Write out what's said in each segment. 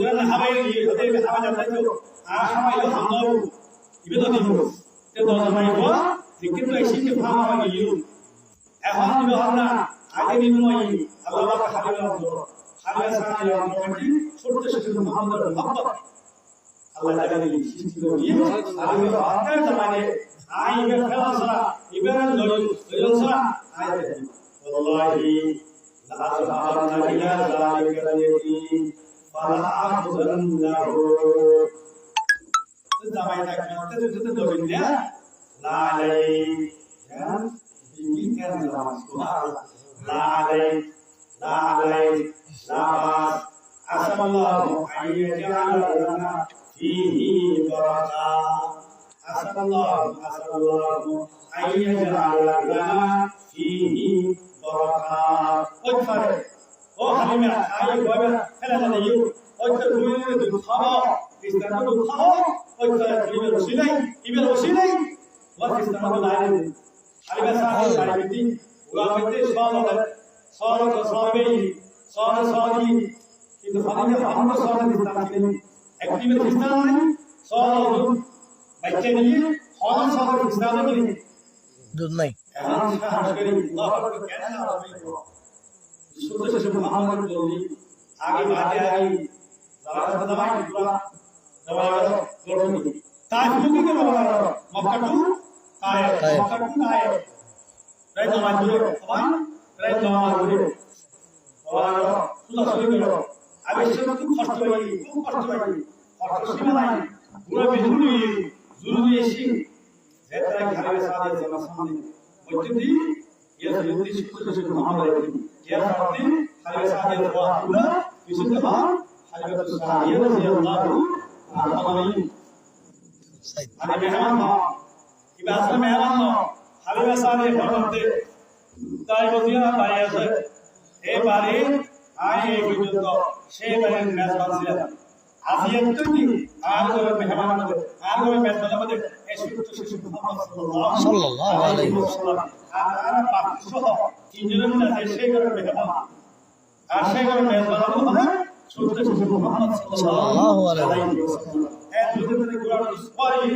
Udah habai ini, habai jangan itu. Habai itu hamil. Ibu tu itu. Itu habai itu. Dikit tu isi tu habai itu. Ehwan itu hamna. Ada ni mulai. Allah habai itu. Habai sana yang mesti. Surut sesuatu Muhammad Muhammad. Allah jaga ni. Itu dia. Habai itu ada zaman ni. Ibu kalau sana. Ibu kan lalu sana. Ada. Wallahi. La ashabanna ila zalika al-yaqin. فلأخذنه Zamainya kita doanya lalai ya bikin dalam suara lalai labas asallahu ayyaj'ala lana fihi barakah asallahu ayyaj'ala lana fihi barakah Oh halimah ayo bawa kalau ada you oh terus itu khaba Islam itu khaba oh terus ibu usilai what Islam itu lain halimah sahih lain itu ulama itu sahabat itu halimah Muhammad sahabat Islam ini aktivitas Islam ini sahabat baca ini orang sahabat Islam ini দুধ নাই Sudah sesuatu Muhammad Nabi आगे बातें आई ज़रा दवाई पूरा दवाई जोड़ो नहीं ताज मुझे क्या बोला मक्कटू आए राय दवाई जोड़ो अपन राय दवाई जोड़ो और सुधा सुधी करो अब इससे तो खर्च हुई खर्च सीमा नहीं पूरा बिजली ज़रूरी ऐसी ज़्यादा घर में सारे जमा सामने मस्जिदी ये ज़रूरी सिक्कों Muhammad ये सामने hari sahaja Allah Yusuf hari sahaja Allah Muhammad hari mehman ibasah mehman hari sahaja Muhammad তাই বদিয়া পাইয়াছে এবারে আয় এই পর্যন্ত সেবারে মেজবান ছিলেন আজ একটু কি আর করে মেহমান আমাদের আর করে মেজবান আমাদের এই শিশু মুহাম্মদ সাল্লাল্লাহু আলাইহি ওয়াসাল্লাম আর পাক সহ তিনজনের মধ্যে সেই করে মেহমান আর সেই করে মেজবান হবে ছোট শিশু মুহাম্মদ সাল্লাল্লাহু আলাইহি ওয়াসাল্লাম এই দুজনের কোরআন পড়ি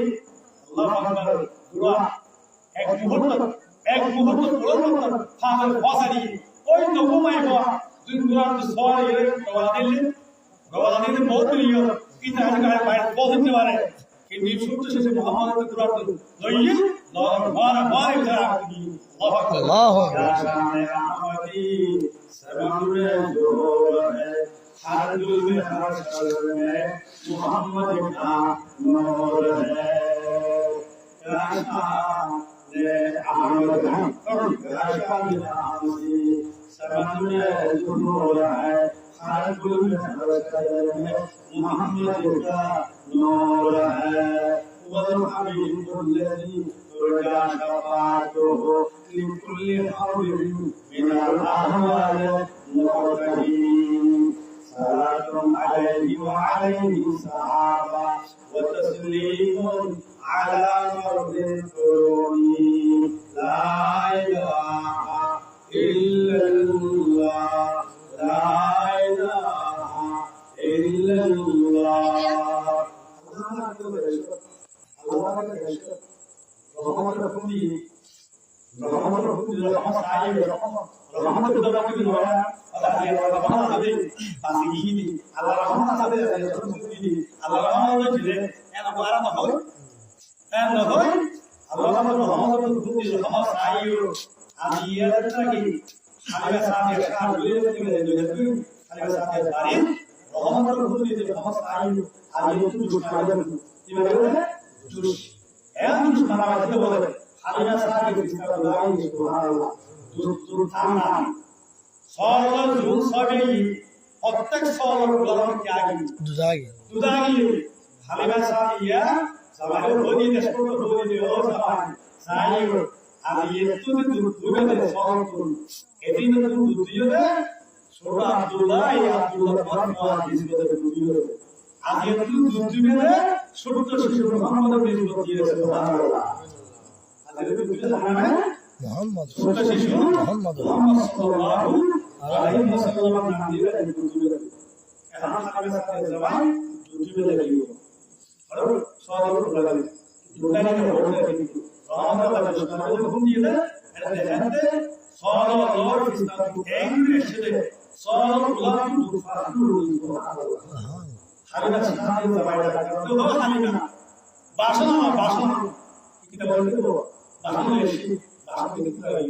আল্লাহু আকবার দোয়া এক মুহূর্ত পড়ল ফাহার ফাসারি ওই নবমাই বা দুই কোরআন সওয়ার এর গওয়াদিলে বহুত লিও কিতা আজকাল বাইরে পৌঁছতে পারে কিন্তু ছোট শেষে মুহাম্মদ কোরআন লইয়ে মার ইতরা কি আল্লাহু আহমদি সবারে जो है हर दिल में हर शर में मुहम्मद का नूर है Ahmad Sabane Junur hai har gul mein Muhammad ka noor hai wal habib alladhi turja shafa'atuhu li kulli hawlin min al ahwal muqtadim salatun alayhi wa alayhi sahaba wa taslimun على مرض القرون لا إله إلا الله لا إله إلا الله Allah Muhammad Rasul sayu adiyat lagi harga sahaja kan boleh itu harga sahaja lain Muhammad Rasul itu sayu adiyat itu sahaja dimana jurus jurus mana itu boleh harga sahaja kita lain subhanallah jurus tanam soal jurus sahaja প্রত্যেক soal বলার কি আগে দুদাগি harga sahaja Sabah bodi despo bodi oh sabah sayu abi itu tujuh deh soal tu ini tu tujuh deh surah Abdullah ya Abdullah Muhammad disebut tujuh deh abi itu tujuh deh surah Syekh Muhammad disebut dia subhanallah ada itu tujuh nama Muhammad surah Syekh Muhammad sallallahu alaihi wasallam nama dia tujuh deh এখন সামনে সাথে যাবাই দুটি লাগিব আর সব লাগে দুটাই হতে কিন্তু রহমত আল্লাহ সুবহানাহু হুকুম দিয়ে দেয় এটা দেখতে সব আল্লাহর ইসলাম এঙ্গে এসে সব উলাম দুফাতু হারিনা সাথে যাবাই করতে হবে হারিনা বাসনা কিটা বলতে তো বাসনা এসে বাসনা দেখতে হয়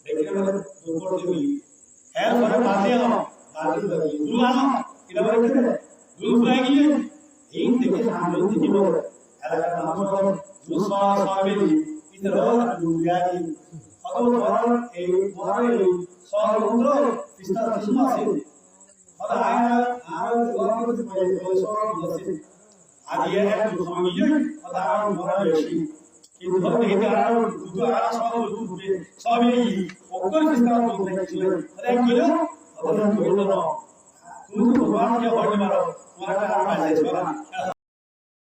দেখে মানে দুপুর দিবি হ্যাঁ পরে বাদিয়া বাদিয়া দুলানো কিটা বলতে দুল হয়ে গিয়ে এই থেকে সামনে দিব এলাকার নাম হলো দুসা সাবিলি ইতরা দুলিয়ানি অতঃপর এই মহারে সর্বত্র বিস্তার কিছু আছে আর আয়া আর গলাতে পড়ে সব আছে আর এই এক দুসমিয়ে আর আর মহারে বেশি কিন্তু ধরে এটা আর দুটো আর সব দুটো সবই ওপর বিস্তার করতে ছিল আর এক গেল আর দুটো না তুমি তো বাদ দিয়ে হয়ে মারো তোমার আর আছে না